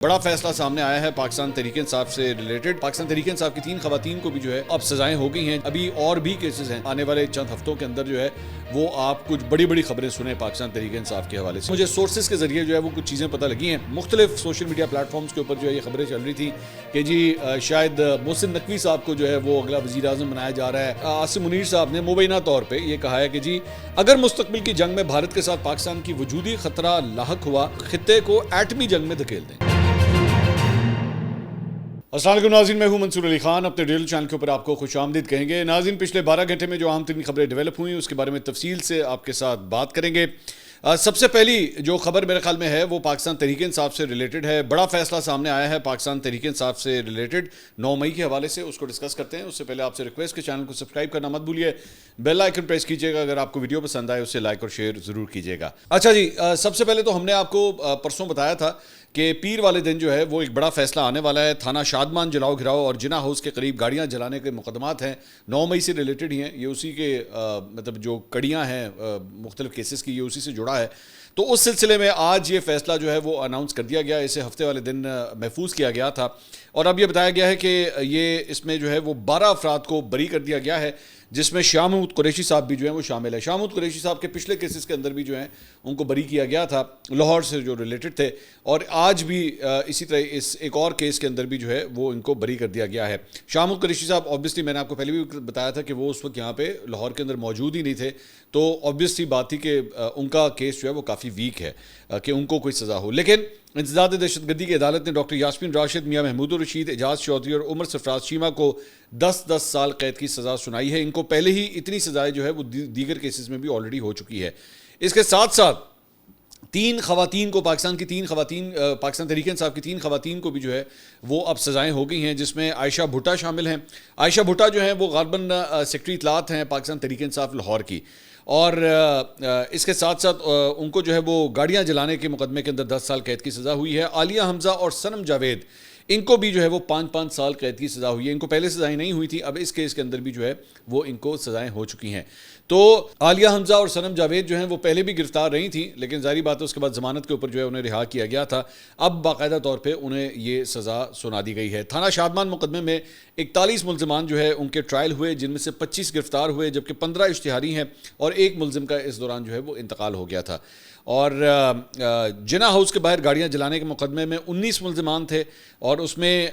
بڑا فیصلہ سامنے آیا ہے پاکستان تحریک انصاف سے ریلیٹڈ۔ پاکستان تحریک انصاف کی 3 خواتین کو بھی جو ہے اب سزائیں ہو گئی ہیں۔ ابھی اور بھی کیسز ہیں، آنے والے چند ہفتوں کے اندر جو ہے وہ آپ کچھ بڑی بڑی خبریں سنیں پاکستان تحریک انصاف کے حوالے سے۔ مجھے سورسز کے ذریعے جو ہے وہ کچھ چیزیں پتہ لگی ہیں، مختلف سوشل میڈیا پلیٹ فارمز کے اوپر جو ہے یہ خبریں چل رہی تھیں کہ جی شاید محسن نقوی صاحب کو جو ہے وہ اگلا وزیر اعظم بنایا جا رہا ہے۔ عاصم منیر صاحب نے مبینہ طور پہ یہ کہا ہے کہ جی اگر مستقبل کی جنگ میں بھارت کے ساتھ پاکستان کی وجودی خطرہ لاحق ہوا، خطے کو ایٹمی جنگ میں دھکیل دیں۔ السلام علیکم ناظرین، میں ہوں منصور علی خان، اپنے ڈیل چینل کے اوپر آپ کو خوش آمدید کہیں گے۔ ناظرین، پچھلے 12 گھنٹے میں جو اہم ترین خبریں ڈیولپ ہوئیں اس کے بارے میں تفصیل سے آپ کے ساتھ بات کریں گے۔ سب سے پہلی جو خبر میرے خیال میں ہے وہ پاکستان تحریک انصاف سے ریلیٹڈ ہے۔ بڑا فیصلہ سامنے آیا ہے پاکستان تحریک انصاف سے ریلیٹڈ 9 مئی کے حوالے سے، اس کو ڈسکس کرتے ہیں۔ اس سے پہلے آپ سے ریکویسٹ کہ چینل کو سبسکرائب کرنا مت بھولیے، بیل آئیکن پریس کیجیے گا، اگر آپ کو ویڈیو پسند آئے اسے لائک اور شیئر ضرور کیجیے گا۔ اچھا جی، سب سے پہلے تو ہم نے آپ کو پرسوں بتایا تھا کہ پیر والے دن جو ہے وہ ایک بڑا فیصلہ آنے والا ہے۔ تھانہ شادمان جلاؤ گھراؤ اور جناح ہاؤس کے قریب گاڑیاں جلانے کے مقدمات ہیں، 9 مئی سے ریلیٹڈ ہی ہیں، یہ اسی کے مطلب جو کڑیاں ہیں مختلف کیسز کی، یہ اسی سے جڑا ہے۔ تو اس سلسلے میں آج یہ فیصلہ جو ہے وہ اناؤنس کر دیا گیا، اسے ہفتے والے دن محفوظ کیا گیا تھا، اور اب یہ بتایا گیا ہے کہ یہ اس میں جو ہے وہ 12 افراد کو بری کر دیا گیا ہے، جس میں شاہ محمود قریشی صاحب بھی جو ہیں وہ شامل ہے۔ شاہ محمود قریشی صاحب کے پچھلے کیسز کے اندر بھی جو ہیں ان کو بری کیا گیا تھا، لاہور سے جو ریلیٹڈ تھے، اور آج بھی اسی طرح اس ایک اور کیس کے اندر بھی جو ہے وہ ان کو بری کر دیا گیا ہے۔ شاہ محمود قریشی صاحب اوبیسلی میں نے آپ کو پہلے بھی بتایا تھا کہ وہ اس وقت یہاں پہ لاہور کے اندر موجود ہی نہیں تھے، تو اوبیسلی بات تھی کہ ان کا کیس جو ہے وہ کافی ویک ہے کہ ان کو کوئی سزا ہو۔ لیکن انسداد دہشت گردی کی عدالت نے ڈاکٹر یاسمین راشد، میاں محمود الرشید، اعجاز چودھری اور عمر سرفراز چیمہ کو 10 سال قید کی سزا سنائی ہے۔ ان کو پہلے ہی اتنی سزائیں جو ہے وہ دیگر کیسز میں بھی آلریڈی ہو چکی ہے۔ اس کے ساتھ ساتھ 3 خواتین کو پاکستان تحریک انصاف کی 3 خواتین کو بھی جو ہے وہ اب سزائیں ہو گئی ہیں، جس میں عائشہ بھٹا شامل ہیں۔ عائشہ بھٹا جو ہیں وہ غالباً سیکرٹری اطلاعات ہیں پاکستان تحریک انصاف لاہور کی، اور اس کے ساتھ ساتھ ان کو جو ہے وہ گاڑیاں جلانے کے مقدمے کے اندر 10 سال قید کی سزا ہوئی ہے۔ عالیہ حمزہ اور صنم جاوید، ان کو بھی جو ہے وہ 5 سال قید کی سزا ہوئی ہے۔ ان کو پہلے سزائیں نہیں ہوئی تھی، اب اس کیس کے اندر بھی جو ہے وہ ان کو سزائیں ہو چکی ہیں۔ تو عالیہ حمزہ اور صنم جاوید جو ہیں وہ پہلے بھی گرفتار رہی تھیں، لیکن ظاہری بات ہے اس کے بعد ضمانت کے اوپر جو ہے انہیں رہا کیا گیا تھا، اب باقاعدہ طور پہ انہیں یہ سزا سنا دی گئی ہے۔ تھانہ شادمان مقدمے میں 41 ملزمان جو ہے ان کے ٹرائل ہوئے، جن میں سے 25 گرفتار ہوئے، جبکہ 15 اشتہاری ہیں، اور ایک ملزم کا اس دوران جو ہے وہ انتقال ہو گیا تھا۔ اور جناح ہاؤس کے باہر گاڑیاں جلانے کے مقدمے میں 19 ملزمان تھے، اور اس میں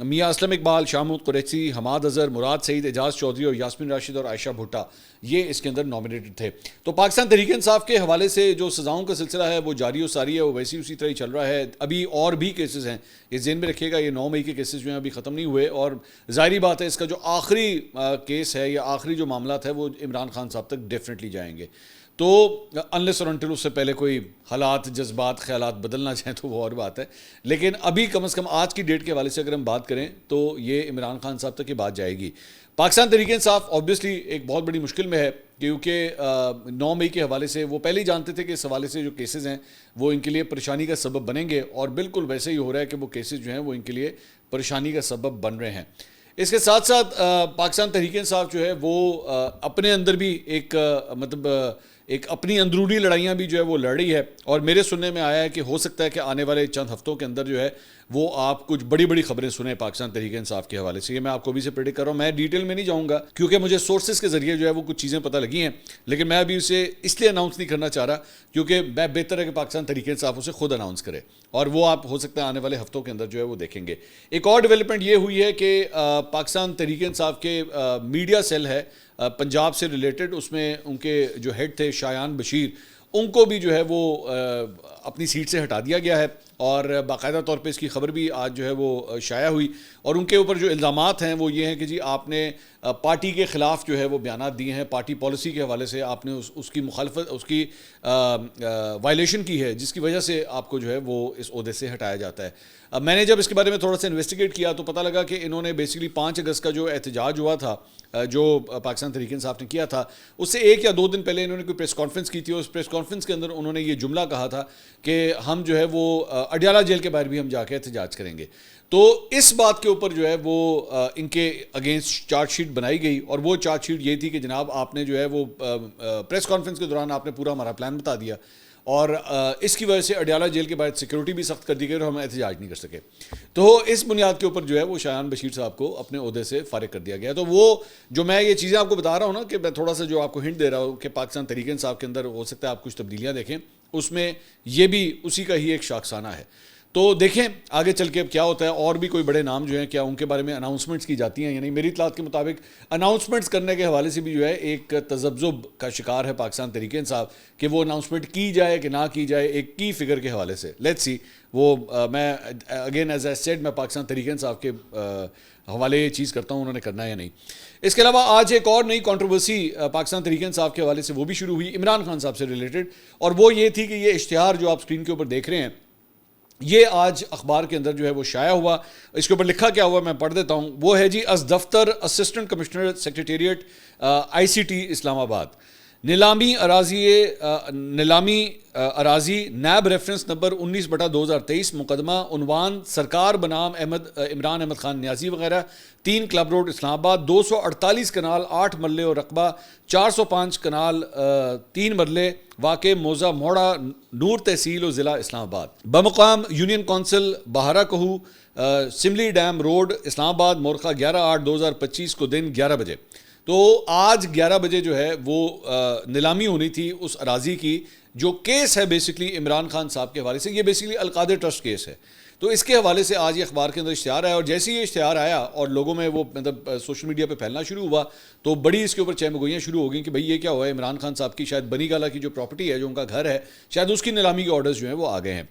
میاں اسلم اقبال، شاہ محمود قریشی، حماد اظہر، مراد سعید، اعجاز چودھری اور یاسمین راشد اور عائشہ بھٹا، یہ اس کے اندر نامینیٹڈ تھے۔ تو پاکستان تحریک انصاف کے حوالے سے جو سزاؤں کا سلسلہ ہے وہ جاری و ساری ہے، وہ ویسی اسی طرح ہی چل رہا ہے۔ ابھی اور بھی کیسز ہیں، یہ ذہن میں رکھیے گا، یہ 9 مئی کے کیسز جو ہیں ابھی ختم نہیں ہوئے، اور ظاہری بات ہے اس کا جو آخری کیس ہے یا آخری جو معاملات ہے وہ عمران خان صاحب تک ڈیفینیٹلی جائیں گے۔ تو انلیس اور انٹل اس سے پہلے کوئی حالات، جذبات، خیالات بدلنا چاہیں تو وہ اور بات ہے، لیکن ابھی کم از کم آج کی ڈیٹ کے حوالے سے اگر ہم بات کریں تو یہ عمران خان صاحب تک یہ بات جائے گی۔ پاکستان تحریک انصاف اوبیسلی ایک بہت بڑی مشکل میں ہے، کیونکہ 9 مئی کے حوالے سے وہ پہلے ہی جانتے تھے کہ اس حوالے سے جو کیسز ہیں وہ ان کے لیے پریشانی کا سبب بنیں گے، اور بالکل ویسے ہی ہو رہا ہے کہ وہ کیسز جو ہیں وہ ان کے لیے پریشانی کا سبب بن رہے ہیں۔ اس کے ساتھ ساتھ پاکستان تحریک انصاف جو ہے وہ اپنے اندر بھی ایک ایک اپنی اندرونی لڑائیاں بھی جو ہے وہ لڑ رہی ہے، اور میرے سننے میں آیا ہے کہ ہو سکتا ہے کہ آنے والے چند ہفتوں کے اندر جو ہے وہ آپ کچھ بڑی بڑی خبریں سنیں پاکستان تحریک انصاف کے حوالے سے۔ یہ میں آپ کو ابھی سے پریڈکٹ کر رہا ہوں، میں ڈیٹیل میں نہیں جاؤں گا کیونکہ مجھے سورسز کے ذریعے جو ہے وہ کچھ چیزیں پتہ لگی ہیں، لیکن میں ابھی اسے اس لیے اناؤنس نہیں کرنا چاہ رہا کیونکہ میں بہتر ہے کہ پاکستان تحریک انصاف اسے خود اناؤنس کرے، اور وہ آپ ہو سکتا ہے آنے والے ہفتوں کے اندر جو ہے وہ دیکھیں گے۔ ایک اور ڈیولپمنٹ یہ ہوئی ہے کہ پاکستان تحریک انصاف کے میڈیا سیل ہے پنجاب سے ریلیٹڈ، اس میں ان کے جو ہیڈ تھے شایان بشیر، ان کو بھی جو ہے وہ اپنی سیٹ سے ہٹا دیا گیا ہے، اور باقاعدہ طور پہ اس کی خبر بھی آج جو ہے وہ شائع ہوئی، اور ان کے اوپر جو الزامات ہیں وہ یہ ہیں کہ جی آپ نے پارٹی کے خلاف جو ہے وہ بیانات دیے ہیں، پارٹی پالیسی کے حوالے سے آپ نے اس کی مخالفت، اس کی وائلیشن کی ہے، جس کی وجہ سے آپ کو جو ہے وہ اس عہدے سے ہٹایا جاتا ہے۔ میں نے جب اس کے بارے میں تھوڑا سا انویسٹیگیٹ کیا تو پتہ لگا کہ انہوں نے بیسیکلی 5 اگست کا جو احتجاج ہوا تھا جو پاکستان تحریک انصاف نے کیا تھا، اس سے 1 یا 2 دن پہلے انہوں نے کوئی پریس کانفرنس کی تھی، اور اس پریس کانفرنس کے اندر انہوں نے یہ جملہ کہا تھا کہ ہم جو ہے وہ اڈیالہ جیل کے باہر بھی ہم جا کے احتجاج کریں گے۔ تو اس بات کے اوپر جو ہے وہ ان کے اگینسٹ چارج شیٹ بنائی گئی، اور وہ چارج شیٹ یہ تھی کہ جناب آپ نے جو ہے وہ پریس کانفرنس کے دوران آپ نے پورا ہمارا پلان بتا دیا، اور اس کی وجہ سے اڈیالہ جیل کے بعد سیکیورٹی بھی سخت کر دی گئی اور ہم احتجاج نہیں کر سکے. تو اس بنیاد کے اوپر جو ہے وہ شایان بشیر صاحب کو اپنے عہدے سے فارغ کر دیا گیا. تو وہ جو میں یہ چیزیں آپ کو بتا رہا ہوں نا کہ میں تھوڑا سا جو آپ کو ہنٹ دے رہا ہوں کہ پاکستان تحریک انصاف کے اندر ہو سکتا ہے آپ کچھ تبدیلیاں دیکھیں, اس میں یہ بھی اسی کا ہی ایک شاخسانہ ہے. تو دیکھیں آگے چل کے اب کیا ہوتا ہے. اور بھی کوئی بڑے نام جو ہیں کیا ان کے بارے میں اناؤنسمنٹس کی جاتی ہیں, یعنی میری اطلاعات کے مطابق اناؤنسمنٹس کرنے کے حوالے سے بھی جو ہے ایک تذبذب کا شکار ہے پاکستان تحریک انصاف کہ وہ اناؤنسمنٹ کی جائے کہ نہ کی جائے ایک کی فگر کے حوالے سے. Let's see. وہ میں اگین ایز اے سیڈ میں پاکستان تحریک انصاف کے حوالے یہ چیز کرتا ہوں انہوں نے کرنا ہے یا نہیں. اس کے علاوہ آج ایک اور نئی کنٹروورسی پاکستان تحریک انصاف کے حوالے سے وہ بھی شروع ہوئی عمران خان صاحب سے ریلیٹڈ, اور وہ یہ تھی کہ یہ اشتہار جو آپ اسکرین کے اوپر دیکھ رہے ہیں یہ آج اخبار کے اندر جو ہے وہ شائع ہوا. اس کے اوپر لکھا کیا ہوا میں پڑھ دیتا ہوں. وہ ہے جی از دفتر اسسٹنٹ کمشنر سیکریٹریٹ آئی سی ٹی اسلام آباد, نیلامی اراضی نیب ریفرنس نمبر 19/2023 مقدمہ عنوان سرکار بنام عمران احمد خان نیازی وغیرہ 3 کلب روڈ اسلام آباد 248 کنال 8 مرلے اور رقبہ 405 کنال 3 مرلے واقع موزہ موڑا نور تحصیل و ضلع اسلام آباد بمقام یونین کونسل بہارا کہو سملی ڈیم روڈ اسلام آباد مورخہ 11/8/2025 کو دن 11 بجے. تو آج 11 بجے جو ہے وہ نیلامی ہونی تھی اس اراضی کی. جو کیس ہے بیسکلی عمران خان صاحب کے حوالے سے, یہ بیسکلی القادر ٹرسٹ کیس ہے. تو اس کے حوالے سے آج یہ اخبار کے اندر اشتہار آیا, اور جیسے ہی یہ اشتہار آیا اور لوگوں میں وہ مطلب سوشل میڈیا پہ پھیلنا شروع ہوا تو بڑی اس کے اوپر چہم گوئیاں شروع ہو گئیں کہ بھئی یہ کیا ہوا ہے. عمران خان صاحب کی شاید بنی گالہ کی جو پراپرٹی ہے جو ان کا گھر ہے شاید اس کی نیلامی کے آرڈرز جو ہیں وہ آ گئے ہیں.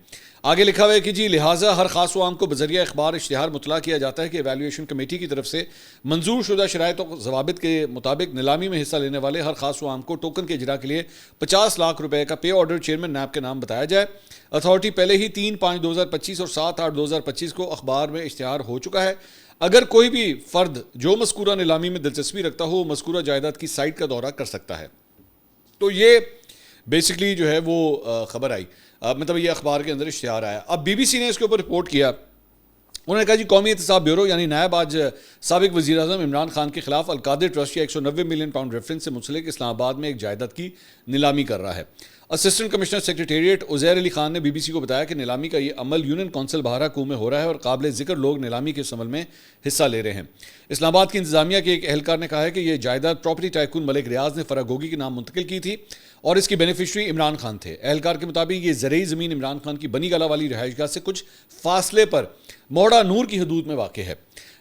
آگے لکھا ہوا ہے کہ جی لہٰذا ہر خاص و عام کو بذریعہ اخبار اشتہار مطلع کیا جاتا ہے کہ ایویلیویشن کمیٹی کی طرف سے منظور شدہ شرائط و ضوابط کے مطابق نیلامی میں حصہ لینے والے ہر خاص و عام کو ٹوکن کے اجرا کے لیے 50 لاکھ روپے کا پے آرڈر چیئرمین نیب کے نام بتایا جائے. اتھارٹی پہلے ہی 3/5/2025 اور 7/8/2025 کو اخبار میں اشتہار ہو چکا ہے. اگر کوئی بھی فرد جو مذکورہ نیلامی میں دلچسپی رکھتا ہو مذکورہ جائیداد کی سائٹ کا دورہ کر سکتا ہے. تو یہ بیسکلی جو ہے وہ خبر آئی, مطلب یہ اخبار کے اندر اشتہار آیا. اب بی بی سی نے اس کے اوپر رپورٹ کیا. انہوں نے کہا جی قومی احتساب بیورو یعنی نیب آج سابق وزیر اعظم عمران خان کے خلاف القادر ٹرسٹ یا 190 ملین پاؤنڈ ریفرنس سے منسلک اسلام آباد میں ایک جائیداد کی نیلامی کر رہا ہے. Assistant commissioner secretariat Uzair Ali Khan نے بی بی سی کو بتایا کہ نیلامی کا یہ عمل یونین کونسل بہارا کو میں ہو رہا ہے اور قابل ذکر لوگ نیلامی کے اس عمل میں حصہ لے رہے ہیں. اسلام آباد کی انتظامیہ کے ایک اہلکار نے کہا ہے کہ یہ جائیداد پراپرٹی ٹائکون ملک ریاض نے فرح گوگی کے نام منتقل کی تھی اور اس کی بینیفیشری عمران خان تھے. اہلکار کے مطابق یہ زرعی زمین عمران خان کی بنی گالہ والی رہائش گاہ سے کچھ فاصلے پر موڑا نور کی حدود میں واقع ہے.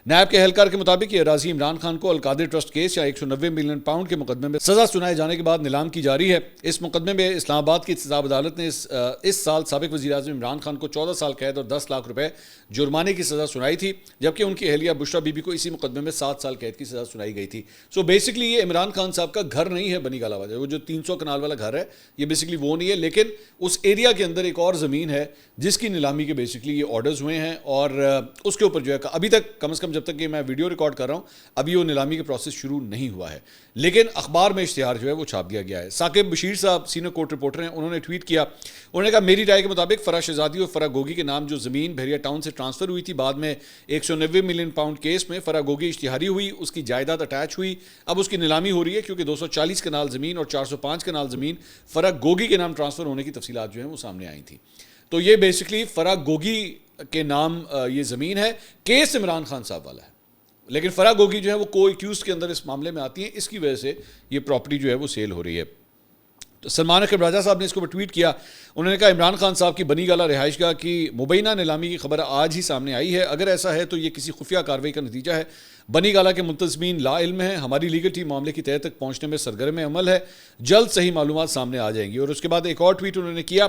نیب کے اہلکار کے مطابق یہ اراضی عمران خان کو القادر ٹرسٹ کیس یا 190 ملین پاؤنڈ کے مقدمے میں سزا سنائے جانے کے بعد نیلام کی جاری ہے. اس مقدمے میں اسلام آباد کی احتساب عدالت نے اس سال سابق وزیر اعظم عمران خان کو 14 سال قید اور 10 لاکھ روپے جرمانے کی سزا سنائی تھی, جبکہ ان کی اہلیہ بشرا بی بی کو اسی مقدمے میں 7 سال قید کی سزا سنائی گئی تھی. سو بیسکلی یہ عمران خان صاحب کا گھر نہیں ہے بنی گالہ والا, وہ جو 300 کنال والا گھر ہے یہ بیسکلی وہ نہیں ہے, لیکن اس ایریا کے اندر ایک اور زمین ہے جس کی نیلامی کے بیسکلی یہ آرڈرز ہوئے ہیں, اور اس کے اوپر جو ہے ابھی تک کم از کم جب تک کہ میں ویڈیو ریکارڈ کر رہا ہوں ابھی وہ نیلامی کے پروسیس شروع نہیں ہوا ہے, لیکن اخبار میں اشتہار جو ہے وہ چھاپ دیا گیا ہے. ثاقب بشیر صاحب سینئر کورٹ رپورٹر ہیں, انہوں نے ٹویٹ کیا. انہوں نے کہا میری رائے کے مطابق فرح شہزادی اور فرح گوگی کے نام جو زمین بحریہ ٹاؤن سے ٹرانسفر ہوئی تھی بعد میں 190 ملین پاؤنڈ کیس میں فرح گوگی اشتہاری ہوئی, اس کی جائیداد اٹیچ ہوئی, اب اس کی نیلامی ہو رہی ہے کیونکہ 240 کنال زمین اور 405 کنال زمین فرح گوگی کے نام ٹرانسفر ہونے کی تفصیلات جو ہیں وہ سامنے آئی تھیں. تو یہ بیسکلی فرح گوگی کے نام یہ زمین ہے, کیس عمران خان صاحب والا ہے, لیکن فرح گوگی جو ہے وہ کو ایکیوزڈ کے اندر اس معاملے میں آتی ہیں, اس کی وجہ سے یہ پراپرٹی جو ہے وہ سیل ہو رہی ہے. تو سلمان اکرم راجہ صاحب نے اس کو ٹویٹ کیا. انہوں نے کہا عمران خان صاحب کی بنی گالہ رہائش گاہ کی مبینہ نیلامی کی خبر آج ہی سامنے آئی ہے. اگر ایسا ہے تو یہ کسی خفیہ کارروائی کا نتیجہ ہے. بنی گالہ کے منتظمین لا علم ہیں, ہماری لیگل ٹیم معاملے کی تہہ تک پہنچنے میں سرگرم عمل ہے, جلد صحیح معلومات سامنے آ جائیں گی. اور اس کے بعد ایک اور ٹویٹ انہوں نے کیا.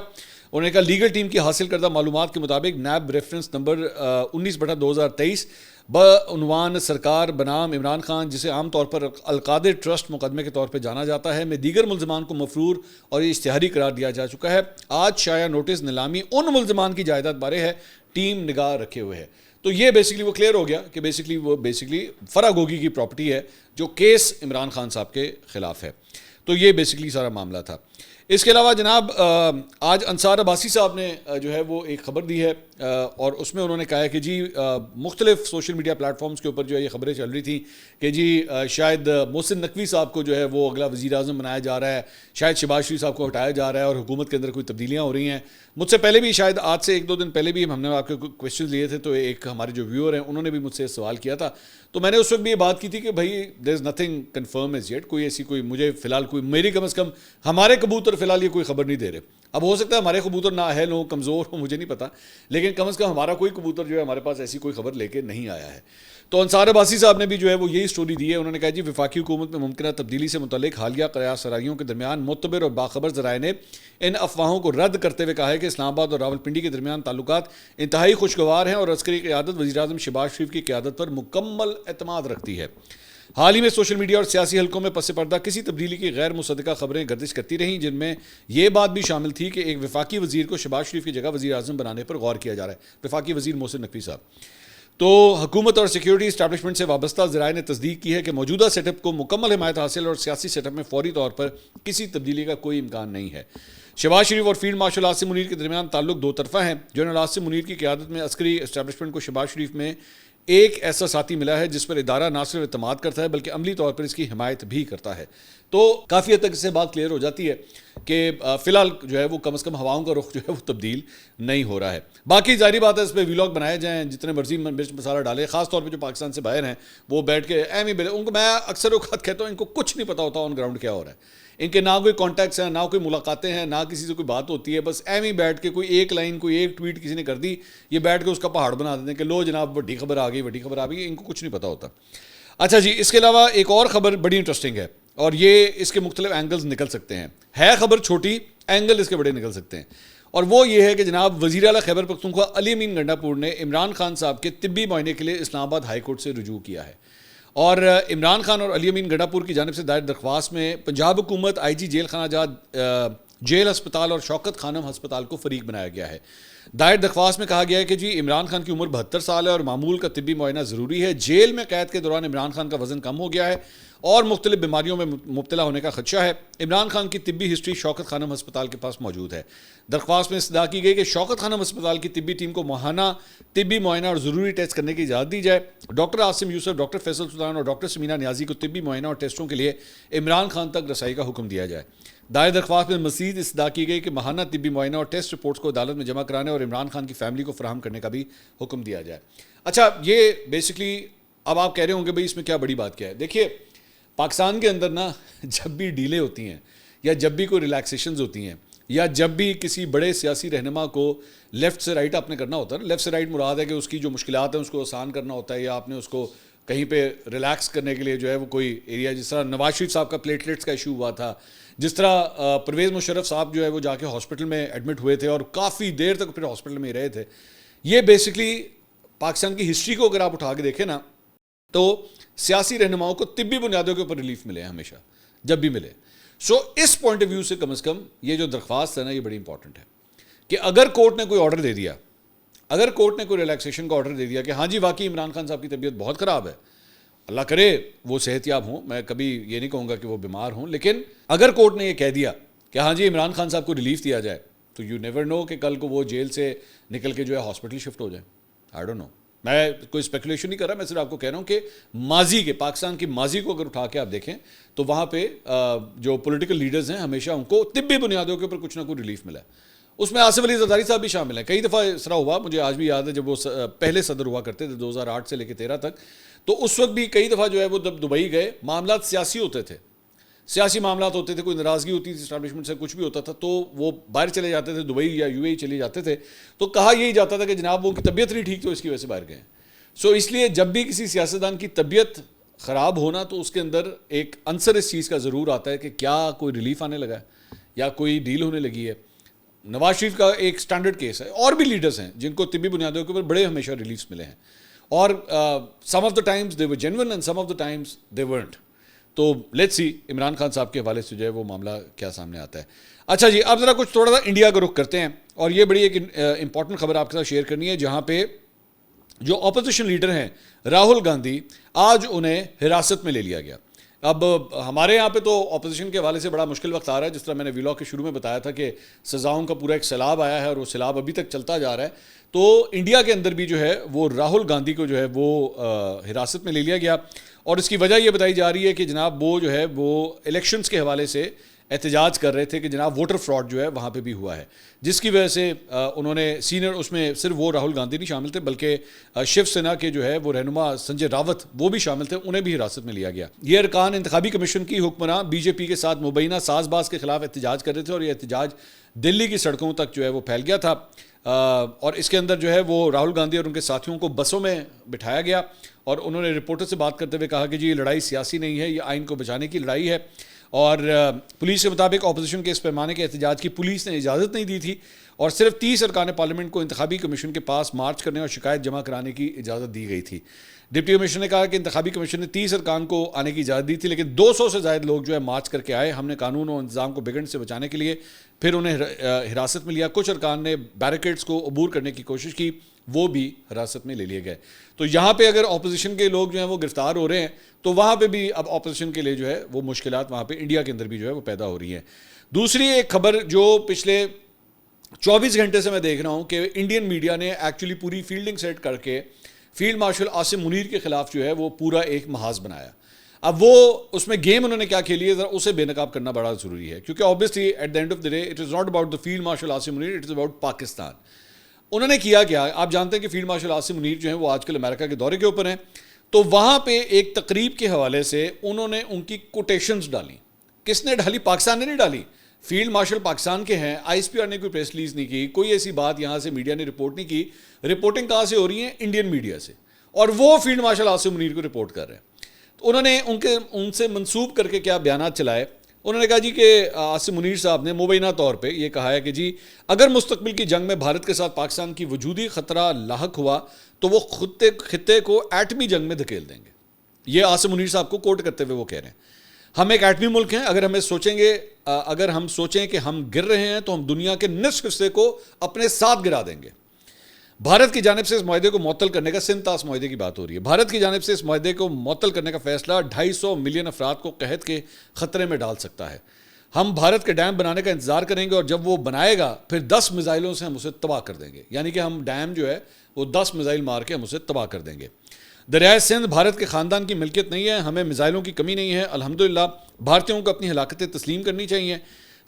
انہوں نے کہا لیگل ٹیم کی حاصل کردہ معلومات کے مطابق نیب ریفرنس نمبر 19/2023 بعنوان سرکار بنام عمران خان, جسے عام طور پر القادر ٹرسٹ مقدمے کے طور پہ جانا جاتا ہے, میں دیگر ملزمان کو مفرور اور اشتہاری قرار دیا جا چکا ہے. آج شائع نوٹس نیلامی ان ملزمان کی جائیداد بارے ہے, ٹیم نگاہ رکھے ہوئے ہے. تو یہ بیسکلی وہ کلیئر ہو گیا کہ بیسکلی فرح گوگی کی پراپرٹی ہے جو کیس عمران خان صاحب کے خلاف ہے. تو یہ بیسکلی سارا معاملہ تھا. اس کے علاوہ جناب آج انصار عباسی صاحب نے جو ہے وہ ایک خبر دی ہے اور اس میں انہوں نے کہا ہے کہ جی مختلف سوشل میڈیا پلیٹ فارمز کے اوپر جو ہے یہ خبریں چل رہی تھیں کہ جی شاید محسن نقوی صاحب کو جو ہے وہ اگلا وزیر اعظم بنایا جا رہا ہے، شاید شہباز شریف صاحب کو ہٹایا جا رہا ہے اور حکومت کے اندر کوئی تبدیلیاں ہو رہی ہیں. مجھ سے پہلے بھی شاید آج سے 1-2 دن پہلے بھی ہم نے آپ کے کویشچنز لیے تھے، تو ایک ہمارے جو ویور ہیں انہوں نے بھی مجھ سے سوال کیا تھا، تو میں نے اس وقت بھی یہ بات کی تھی کہ بھائی there is nothing confirm is yet, کوئی ایسی کوئی مجھے فی الحال کوئی میری کم از کم ہمارے کبوتر فی الحال یہ کوئی خبر نہیں دے رہے. اب ہو سکتا ہے ہمارے کبوتر نااہل ہوں، کمزور ہوں، مجھے نہیں پتا، لیکن کم از کم ہمارا کوئی کبوتر جو ہے ہمارے پاس ایسی کوئی خبر لے کے نہیں آیا ہے. تو انصار عباسی صاحب نے بھی جو ہے وہ یہی سٹوری دی ہے. انہوں نے کہا جی وفاقی حکومت میں ممکنہ تبدیلی سے متعلق حالیہ قیاس سرائیوں کے درمیان معتبر اور باخبر ذرائع نے ان افواہوں کو رد کرتے ہوئے کہا ہے کہ اسلام آباد اور راولپنڈی کے درمیان تعلقات انتہائی خوشگوار ہیں اور عسکری قیادت وزیر اعظم شہباز شریف کی قیادت پر مکمل اعتماد رکھتی ہے. حال ہی میں سوشل میڈیا اور سیاسی حلقوں میں پس پردہ کسی تبدیلی کی غیر مصدقہ خبریں گردش کرتی رہیں، جن میں یہ بات بھی شامل تھی کہ ایک وفاقی وزیر کو شہباز شریف کی جگہ وزیر اعظم بنانے پر غور کیا جا رہا ہے، وفاقی وزیر محسن نقوی صاحب. تو حکومت اور سیکیورٹی اسٹیبلشمنٹ سے وابستہ ذرائع نے تصدیق کی ہے کہ موجودہ سیٹ اپ کو مکمل حمایت حاصل اور سیاسی سیٹ اپ میں فوری طور پر کسی تبدیلی کا کوئی امکان نہیں ہے. شہباز شریف اور فیلڈ مارشل عاصم منیر کے درمیان تعلق دو طرفہ ہیں. جنرل عاصم منیر کی قیادت میں عسکری اسٹیبلشمنٹ کو شہباز شریف میں ایک ایسا ساتھی ملا ہے جس پر ادارہ نہ صرف اعتماد کرتا ہے بلکہ عملی طور پر اس کی حمایت بھی کرتا ہے. تو کافی حد تک اس سے بات کلیئر ہو جاتی ہے کہ فی الحال جو ہے وہ کم از کم ہواؤں کا رخ جو ہے وہ تبدیل نہیں ہو رہا ہے. باقی ظاہری بات ہے اس پہ ویلاگ بنائے جائیں، جتنے مرضی مرچ مسالہ ڈالے، خاص طور پہ جو پاکستان سے باہر ہیں وہ بیٹھ کے ایم ہی ان کو میں اکثر اوقات کہتا ہوں ان کو کچھ نہیں پتا ہوتا آن گراؤنڈ کیا ہو رہا ہے. ان کے نہ کوئی کانٹیکٹس ہیں، نہ کوئی ملاقاتیں ہیں، نہ کسی سے کوئی بات ہوتی ہے، بس ایم ہی بیٹھ کے کوئی ایک لائن کوئی ایک ٹویٹ کسی نے کر دی، یہ بیٹھ کے اس کا پہاڑ بنا دیتے ہیں کہ لو جناب بڑی خبر آ گئی، بڑی خبر آ گئی. ان کو کچھ نہیں پتا ہوتا. اچھا جی، اس کے علاوہ ایک اور خبر بڑی انٹرسٹنگ ہے اور یہ اس کے مختلف اینگلز نکل سکتے ہیں. ہے خبر چھوٹی، اینگل اس کے بڑے نکل سکتے ہیں. اور وہ یہ ہے کہ جناب وزیر اعلیٰ خیبر پختونخوا علی امین گنڈا پور نے عمران خان صاحب کے طبی معائنے کے لیے اسلام آباد ہائی کورٹ سے رجوع کیا ہے. اور عمران خان اور علی امین گنڈا پور کی جانب سے دائر درخواست میں پنجاب حکومت، آئی جی جیل خانہ جات جیل ہسپتال اور شوکت خانم ہسپتال کو فریق بنایا گیا ہے. دائر درخواست میں کہا گیا ہے کہ جی عمران خان کی عمر 72 سال ہے اور معمول کا طبی معائنہ ضروری ہے. جیل میں قید کے دوران عمران خان کا وزن کم ہو گیا ہے اور مختلف بیماریوں میں مبتلا ہونے کا خدشہ ہے. عمران خان کی طبی ہسٹری شوکت خانم ہسپتال کے پاس موجود ہے. درخواست میں استدعا کی گئی کہ شوکت خانم ہسپتال کی طبی ٹیم کو ماہانہ طبی معائنہ اور ضروری ٹیسٹ کرنے کی اجازت دی جائے. ڈاکٹر عاصم یوسف، ڈاکٹر فیصل سلطان اور ڈاکٹر سمینہ نیازی کو طبی معائنہ اور ٹیسٹوں کے لیے عمران خان تک رسائی کا حکم دیا جائے. دائر درخواست میں مزید استدعا کی گئی کہ ماہانہ طبی معائنہ اور ٹیسٹ رپورٹس کو عدالت میں جمع کرانے اور عمران خان کی فیملی کو فراہم کرنے کا بھی حکم دیا جائے. اچھا، یہ بیسکلی اب آپ کہہ رہے ہوں گے بھائی اس میں کیا بڑی بات کیا ہے. دیکھیے پاکستان کے اندر نا جب بھی ڈیلیں ہوتی ہیں یا جب بھی کوئی ریلیکسیشنز ہوتی ہیں یا جب بھی کسی بڑے سیاسی رہنما کو لیفٹ سے رائٹ آپ نے کرنا ہوتا ہے، لیفٹ سے رائٹ مراد ہے کہ اس کی جو مشکلات ہیں اس کو آسان کرنا ہوتا ہے یا آپ نے اس کو کہیں پہ ریلیکس کرنے کے لیے جو ہے وہ کوئی ایریا، جس طرح نواز شریف صاحب کا پلیٹلیٹس کا ایشو ہوا تھا، جس طرح پرویز مشرف صاحب جو ہے وہ جا کے ہاسپٹل میں ایڈمٹ ہوئے تھے اور کافی دیر تک پھر ہاسپٹل میں ہی رہے تھے. یہ بیسکلی پاکستان کی ہسٹری کو اگر آپ اٹھا کے دیکھیں نا تو سیاسی رہنماؤں کو طبی بنیادوں کے اوپر ریلیف ملے ہیں ہمیشہ جب بھی ملے. سو اس پوائنٹ آف ویو سے کم از کم یہ جو درخواست ہے نا یہ بڑی امپورٹنٹ ہے کہ اگر کورٹ نے کوئی آرڈر دے دیا، اگر کورٹ نے کوئی ریلیکسیشن کا آرڈر دے دیا کہ ہاں جی واقعی عمران خان صاحب کی طبیعت بہت خراب ہے، اللہ کرے وہ صحت یاب ہوں، میں کبھی یہ نہیں کہوں گا کہ وہ بیمار ہوں، لیکن اگر کورٹ نے یہ کہہ دیا کہ ہاں جی عمران خان صاحب کو ریلیف دیا جائے تو یو نیور نو کہ کل کو وہ جیل سے نکل کے جو ہے ہاسپٹل شفٹ ہو جائے. آئی ڈونٹ نو، میں کوئی اسپیکولیشن نہیں کر رہا، میں صرف آپ کو کہہ رہا ہوں کہ ماضی کے پاکستان کی ماضی کو اگر اٹھا کے آپ دیکھیں تو وہاں پہ جو پولیٹیکل لیڈرز ہیں ہمیشہ ان کو طبی بنیادوں کے اوپر کچھ نہ کوئی ریلیف ملا ہے. اس میں آصف علی زرداری صاحب بھی شامل ہیں. کئی دفعہ اس طرح ہوا، مجھے آج بھی یاد ہے جب وہ پہلے صدر ہوا کرتے تھے 2008 سے لے کے 13 تک، تو اس وقت بھی کئی دفعہ جو ہے وہ جب دبئی گئے معاملات سیاسی ہوتے تھے، سیاسی معاملات ہوتے تھے، کوئی ناراضگی ہوتی تھی اسٹیبلشمنٹ سے، کچھ بھی ہوتا تھا تو وہ باہر چلے جاتے تھے، دبئی یا یو اے ای چلے جاتے تھے، تو کہا یہی جاتا تھا کہ جناب وہ کی طبیعت نہیں ٹھیک تو اس کی وجہ سے باہر گئے. سو اس لیے جب بھی کسی سیاستدان کی طبیعت خراب ہونا تو اس کے اندر ایک عنصر اس چیز کا ضرور آتا ہے کہ کیا کوئی ریلیف آنے لگا ہے یا کوئی ڈیل ہونے لگی ہے. نواز شریف کا ایک سٹینڈرڈ کیس ہے، اور بھی لیڈرز ہیں جن کو طبی بنیادوں کے اوپر بڑے ہمیشہ ریلیفs ملے ہیں، اور some of the times they were genuine and some of the times they weren't. تو لیٹس سی عمران خان صاحب کے حوالے سے جو ہے وہ معاملہ کیا سامنے آتا ہے. اچھا جی، اب ذرا کچھ تھوڑا سا انڈیا کا رخ کرتے ہیں، اور یہ بڑی ایک امپورٹنٹ خبر آپ کے ساتھ شیئر کرنی ہے، جہاں پہ جو اپوزیشن لیڈر ہیں راہل گاندھی، آج انہیں حراست میں لے لیا گیا. اب ہمارے یہاں پہ تو اپوزیشن کے حوالے سے بڑا مشکل وقت آ رہا ہے، جس طرح میں نے ویلاگ کے شروع میں بتایا تھا کہ سزاؤں کا پورا ایک سیلاب آیا ہے اور وہ سیلاب ابھی تک چلتا جا رہا ہے. تو انڈیا کے اندر بھی جو ہے وہ راہل گاندھی کو جو ہے وہ حراست میں لے لیا گیا، اور اس کی وجہ یہ بتائی جا رہی ہے کہ جناب وہ جو ہے وہ الیکشنز کے حوالے سے احتجاج کر رہے تھے کہ جناب ووٹر فراڈ جو ہے وہاں پہ بھی ہوا ہے، جس کی وجہ سے انہوں نے سینئر، اس میں صرف وہ راہل گاندھی نہیں شامل تھے بلکہ شیو سینا کے جو ہے وہ رہنما سنجے راوت وہ بھی شامل تھے، انہیں بھی حراست میں لیا گیا. یہ ارکان انتخابی کمیشن کی حکمراں بی جے پی کے ساتھ مبینہ ساز باز کے خلاف احتجاج کر رہے تھے، اور یہ احتجاج دلی کی سڑکوں تک جو ہے وہ پھیل گیا تھا. اور اس کے اندر جو ہے وہ راہل گاندھی اور ان کے ساتھیوں کو بسوں میں بٹھایا گیا، اور انہوں نے رپورٹر سے بات کرتے ہوئے کہا کہ جی یہ لڑائی سیاسی نہیں ہے، یہ آئین کو بچانے کی لڑائی ہے. اور پولیس کے مطابق اپوزیشن کے اس پیمانے کے احتجاج کی پولیس نے اجازت نہیں دی تھی، اور صرف 30 ارکان پارلیمنٹ کو انتخابی کمیشن کے پاس مارچ کرنے اور شکایت جمع کرانے کی اجازت دی گئی تھی. ڈپٹی کمشنر نے کہا کہ انتخابی کمیشن نے 30 ارکان کو آنے کی اجازت دی تھی، لیکن 200 سے زائد لوگ جو ہے مارچ کر کے آئے. ہم نے قانون اور انتظام کو بگڑنے سے بچانے کے لیے پھر انہیں حراست میں لیا. کچھ ارکان نے بیریکیڈز کو عبور کرنے کی کوشش کی، وہ بھی حراست میں لے لیے گئے. تو یہاں پہ اگر اپوزیشن کے لوگ جو ہیں وہ گرفتار ہو رہے ہیں تو وہاں پہ بھی اب اپوزیشن کے لیے جو ہے وہ مشکلات وہاں پہ انڈیا کے اندر بھی جو ہے وہ پیدا ہو رہی ہیں. دوسری ایک خبر جو پچھلے 24 گھنٹے سے میں دیکھ رہا ہوں کہ انڈین میڈیا نے ایکچولی پوری فیلڈنگ سیٹ کر کے فیلڈ مارشل عاصم منیر کے خلاف جو ہے وہ پورا ایک محاذ بنایا. اب وہ اس میں گیم انہوں نے کیا کھیلی ہے، ذرا اسے بے نقاب کرنا بڑا ضروری ہے، کیونکہ obviously at the end of the day it is not about the field marshal Asim Munir, it is about Pakistan. انہوں نے کیا کیا، آپ جانتے ہیں کہ فیلڈ مارشل عاصم منیر جو ہیں وہ آج کل امریکہ کے دورے کے اوپر ہیں. تو وہاں پہ ایک تقریب کے حوالے سے انہوں نے ان کی کوٹیشنز ڈالی. کس نے ڈالی؟ پاکستان نے نہیں ڈالی. فیلڈ مارشل پاکستان کے ہیں، آئی ایس پی آر نے کوئی پریس ریلیز نہیں کی، کوئی ایسی بات یہاں سے میڈیا نے رپورٹ نہیں کی. رپورٹنگ کہاں سے ہو رہی ہے؟ انڈین میڈیا سے، اور وہ فیلڈ مارشل عاصم منیر کو رپورٹ کر رہے ہیں. تو انہوں نے ان سے منسوب کر کے کیا بیانات چلائے. انہوں نے کہا جی کہ عاصم منیر صاحب نے مبینہ طور پہ یہ کہا ہے کہ جی اگر مستقبل کی جنگ میں بھارت کے ساتھ پاکستان کی وجودی خطرہ لاحق ہوا تو وہ خطے کو ایٹمی جنگ میں دھکیل دیں گے. یہ عاصم منیر صاحب کو کوٹ کرتے ہوئے وہ کہہ رہے ہیں ہم ایک ایٹمی ملک ہیں، اگر ہم سوچیں کہ ہم گر رہے ہیں تو ہم دنیا کے نصف حصے کو اپنے ساتھ گرا دیں گے. بھارت کی جانب سے اس معاہدے کو معطل کرنے کا، سنتاس معاہدے کی بات ہو رہی ہے، بھارت کی جانب سے اس معاہدے کو معطل کرنے کا فیصلہ 250 ملین افراد کو قحط کے خطرے میں ڈال سکتا ہے. ہم بھارت کے ڈیم بنانے کا انتظار کریں گے، اور جب وہ بنائے گا پھر 10 میزائلوں سے ہم اسے تباہ کر دیں گے. یعنی کہ ہم ڈیم جو ہے وہ 10 میزائل مار کے ہم اسے تباہ کر دیں گے. دریائے سندھ بھارت کے خاندان کی ملکیت نہیں ہے، ہمیں میزائلوں کی کمی نہیں ہے. الحمدللہ بھارتیوں کو اپنی ہلاکتیں تسلیم کرنی چاہیے.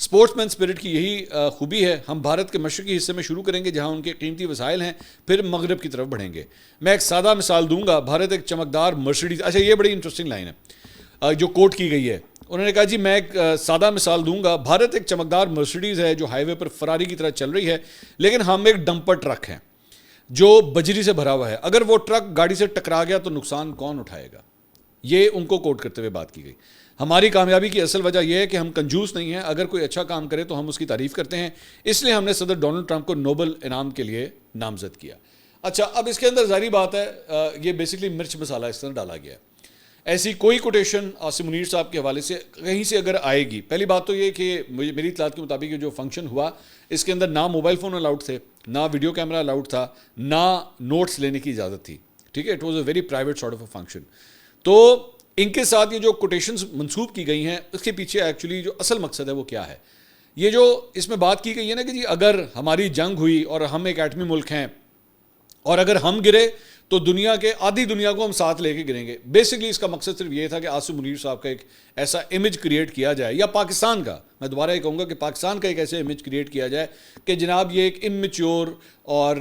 اسپورٹس مین اسپرٹ کی یہی خوبی ہے. ہم بھارت کے مشرقی حصے میں شروع کریں گے جہاں ان کے قیمتی وسائل ہیں، پھر مغرب کی طرف بڑھیں گے. میں ایک سادہ مثال دوں گا، بھارت ایک چمکدار مرسیڈیز، اچھا یہ بڑی انٹرسٹنگ لائن ہے جو کوٹ کی گئی ہے. انہوں نے کہا جی میں ایک سادہ مثال دوں گا، بھارت ایک چمکدار مرسیڈیز ہے جو ہائی وے پر فراری کی طرح چل رہی ہے، لیکن ہم ایک ڈمپر ٹرک ہیں جو بجری سے بھرا ہوا ہے. اگر وہ ٹرک گاڑی سے ٹکرا گیا تو نقصان کون اٹھائے گا؟ یہ ان کو کوٹ کرتے ہوئے بات کی گئی. ہماری کامیابی کی اصل وجہ یہ ہے کہ ہم کنجوس نہیں ہیں، اگر کوئی اچھا کام کرے تو ہم اس کی تعریف کرتے ہیں، اس لیے ہم نے صدر ڈونلڈ ٹرمپ کو نوبل انعام کے لیے نامزد کیا. اچھا اب اس کے اندر ظاہری بات ہے یہ بیسکلی مرچ مسالہ اس طرح ڈالا گیا ہے. ایسی کوئی کوٹیشن عاصم منیر صاحب کے حوالے سے کہیں سے اگر آئے گی، پہلی بات تو یہ کہ میری اطلاعات کے مطابق جو فنکشن ہوا اس کے اندر نہ موبائل فون الاؤڈ تھے، نہ ویڈیو کیمرہ الاؤڈ تھا، نہ نوٹس لینے کی اجازت تھی. ٹھیک ہے، it was a very private sort of a function. تو ان کے ساتھ یہ جو کوٹیشنز منسوب کی گئی ہیں اس کے پیچھے ایکچولی جو اصل مقصد ہے وہ کیا ہے؟ یہ جو اس میں بات کی گئی ہے نا کہ جی اگر ہماری جنگ ہوئی اور ہم ایک ایٹمی ملک ہیں اور اگر ہم گرے تو دنیا کے آدھی دنیا کو ہم ساتھ لے کے گریں گے. بیسکلی اس کا مقصد صرف یہ تھا کہ عاصم منیر صاحب کا ایک ایسا امیج کریٹ کیا جائے، یا پاکستان کا، میں دوبارہ یہ کہوں گا کہ پاکستان کا ایک ایسا امیج کریٹ کیا جائے کہ جناب یہ ایک اممیچور اور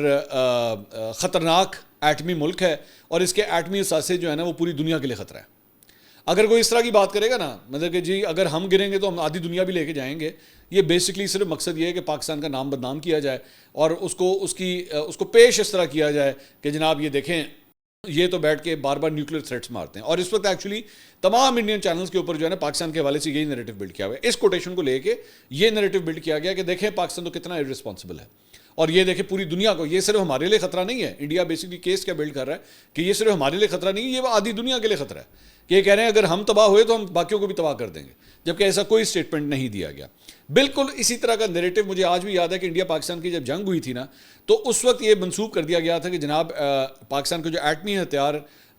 خطرناک ایٹمی ملک ہے، اور اس کے ایٹمی اثاثے جو ہے نا وہ پوری دنیا کے لیے خطرہ ہے. اگر کوئی اس طرح کی بات کرے گا نا، مطلب کہ جی اگر ہم گریں گے تو ہم آدھی دنیا بھی لے کے جائیں گے، یہ بیسکلی صرف مقصد یہ ہے کہ پاکستان کا نام بدنام کیا جائے اور اس کو پیش اس طرح کیا جائے کہ جناب یہ دیکھیں یہ تو بیٹھ کے بار بار نیوکلیر تھریٹس مارتے ہیں. اور اس وقت ایکچولی تمام انڈین چینلز کے اوپر جو ہے نا پاکستان کے حوالے سے یہی نیریٹو بلڈ کیا ہوا ہے. اس کوٹیشن کو لے کے یہ نیریٹو بلڈ کیا گیا کہ دیکھیں پاکستان تو کتنا ارسپانسبل ہے، اور یہ دیکھیں پوری دنیا کو، یہ صرف ہمارے لیے خطرہ نہیں ہے. انڈیا بیسکلی کیس کیا بلڈ کر رہا ہے کہ یہ صرف ہمارے لیے خطرہ نہیں ہے، یہ آدھی دنیا کے لیے خطرہ ہے. کہ یہ کہہ رہے ہیں اگر ہم تباہ ہوئے تو ہم باقیوں کو بھی تباہ کر دیں گے، جبکہ ایسا کوئی اسٹیٹمنٹ نہیں دیا گیا. بالکل اسی طرح کا نیریٹو مجھے آج بھی یاد ہے کہ انڈیا پاکستان کی جب جنگ ہوئی تھی نا تو اس وقت یہ منسوب کر دیا گیا تھا کہ جناب پاکستان کو جو ایٹمی ہتھیار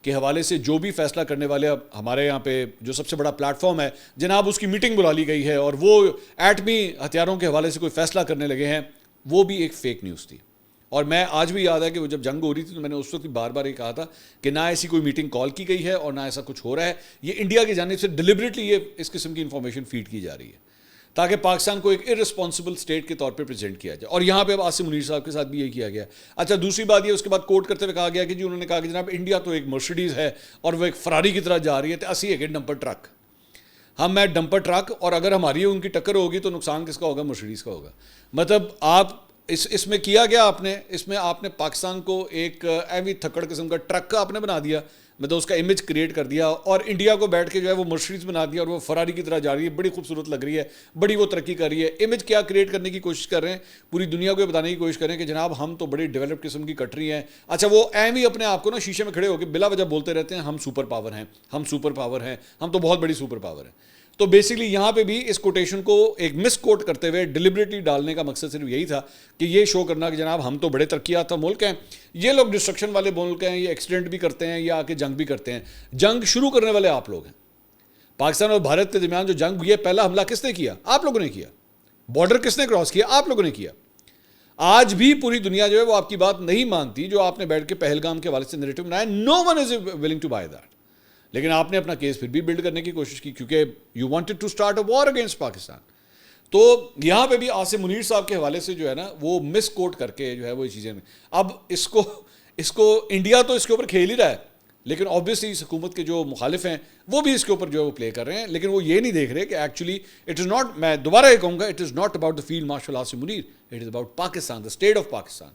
کے حوالے سے جو بھی فیصلہ کرنے والے ہمارے یہاں پہ جو سب سے بڑا پلیٹ فارم ہے جناب اس کی میٹنگ بلا لی گئی ہے اور وہ ایٹمی ہتھیاروں کے حوالے سے کوئی فیصلہ کرنے لگے ہیں، وہ بھی ایک فیک نیوز تھی. اور میں آج بھی یاد ہے کہ وہ جب جنگ ہو رہی تھی تو میں نے اس وقت بار بار یہ کہا تھا کہ نہ ایسی کوئی میٹنگ کال کی گئی ہے اور نہ ایسا کچھ ہو رہا ہے. یہ انڈیا کی جانب سے ڈیلیبریٹلی یہ اس قسم کی انفارمیشن فیڈ کی جا رہی ہے تاکہ پاکستان کو ایک ارسپانسبل اسٹیٹ کے طور پہ پریزنٹ کیا جائے. اور یہاں پہ اب عاصم منیر صاحب کے ساتھ بھی یہ کیا گیا. اچھا دوسری بات یہ اس کے بعد کوٹ کرتے ہوئے کہا گیا کہ جی انہوں نے کہا کہ جناب انڈیا تو ایک مرسیڈیز ہے اور وہ ایک فراری کی طرح جا رہی ہے تو اسی ایک ڈمپر ٹرک، ہم ہے ڈمپر ٹرک، اور اگر ہماری ان کی ٹکر ہوگی تو نقصان کس کا ہوگا؟ مرسیڈیز کا ہوگا. مطلب آپ اس میں کیا گیا اس میں آپ نے پاکستان کو ایک ایوی تھکڑ قسم کا ٹرک کا آپ نے بنا دیا، مطلب اس کا امیج کریٹ کر دیا، اور انڈیا کو بیٹھ کے جو ہے وہ مرسیڈیز بنا دیا اور وہ فراری کی طرح جا رہی ہے، بڑی خوبصورت لگ رہی ہے، بڑی وہ ترقی کر رہی ہے. امیج کیا کریٹ کرنے کی کوشش کر رہے ہیں؟ پوری دنیا کو بتانے کی کوشش کر رہے ہیں کہ جناب ہم تو بڑی ڈیولپڈ قسم کی کنٹری ہیں. اچھا وہ ایم ہی اپنے آپ کو نا شیشے میں کھڑے ہو کے بلا وجہ بولتے رہتے ہیں ہم سپر پاور ہیں، ہم سپر پاور ہیں، ہم تو بہت بڑی سپر پاور ہیں. تو بیسکلی یہاں پہ بھی اس کوٹیشن کو ایک مس کوٹ کرتے ہوئے ڈیلیبریٹلی ڈالنے کا مقصد صرف یہی تھا کہ یہ شو کرنا کہ جناب ہم تو بڑے ترقی یافتہ ملک ہیں، یہ لوگ ڈسٹرکشن والے ملک ہیں، یہ ایکسیڈنٹ بھی کرتے ہیں، یہ آ کے جنگ بھی کرتے ہیں. جنگ شروع کرنے والے آپ لوگ ہیں. پاکستان اور بھارت کے درمیان جو جنگ ہوئی ہے پہلا حملہ کس نے کیا؟ آپ لوگوں نے کیا. بارڈر کس نے کراس کیا؟ آپ لوگوں نے کیا. آج بھی پوری دنیا جو ہے وہ آپ کی بات نہیں مانتی جو آپ نے بیٹھ کے پہلگام کے حوالے سے نیریٹو بنایا. No one is willing to buy that. لیکن آپ نے اپنا کیس پھر بھی بلڈ کرنے کی کوشش کی کیونکہ you wanted to start a war against Pakistan. تو یہاں پہ بھی عاصم منیر صاحب کے حوالے سے جو ہے نا وہ مس کوٹ کر کے جو ہے وہ یہ چیزیں اب اس کو انڈیا تو اس کے اوپر کھیل ہی رہا ہے، لیکن آبویسلی اس حکومت کے جو مخالف ہیں وہ بھی اس کے اوپر جو ہے وہ پلے کر رہے ہیں. لیکن وہ یہ نہیں دیکھ رہے کہ ایکچولی اٹ از ناٹ، میں دوبارہ یہ کہوں گا، it is not about the field marshal Asim Munir, it is about Pakistan, the state of Pakistan,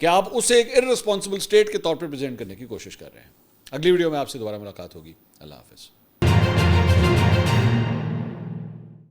کہ آپ اسے ایک ارسپانسبل اسٹیٹ کے طور پر پریزنٹ کرنے کی کوشش کر رہے ہیں. اگلی ویڈیو میں آپ سے دوبارہ ملاقات ہوگی. اللہ حافظ.